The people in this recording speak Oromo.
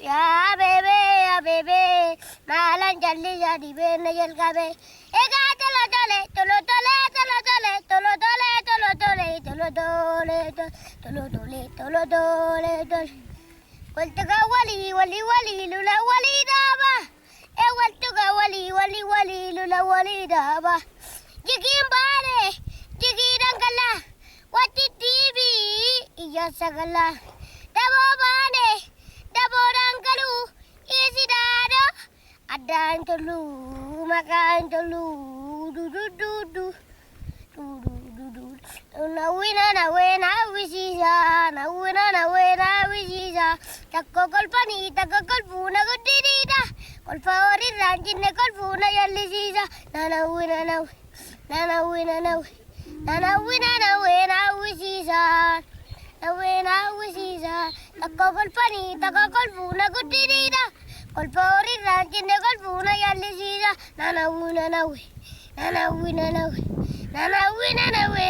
Ya bebe, ya bebe, malan jalli jadi bene jel gabe. Ega tolo tole, tolo tole, tolo tole, tolo tole, tolo tole, tolo tole, tolo tole, tolo tole, tolo. قلت قولي ولي ولي لولا ولي دابا. قلت قولي ولي ولي لولا ولي دابا. جيكين بالي, جيكين انقلا, واتي تيبي, إيا سقلا. دابا بالي. Daborang kalu isi dado ada telu makan telu du du du du du du du na wina wisisa na wina wisisa takko kolpani takko kolpuna godirida kolpawari ranjine kolpuna yallisisa na wina wisisa Nawena wisisa, takokol pani, takokol puna kutirida, kolpori ranjine kolpuna yallisisa, nanawi, nanawi, nanawi, nanawi, nanawi, nanawi,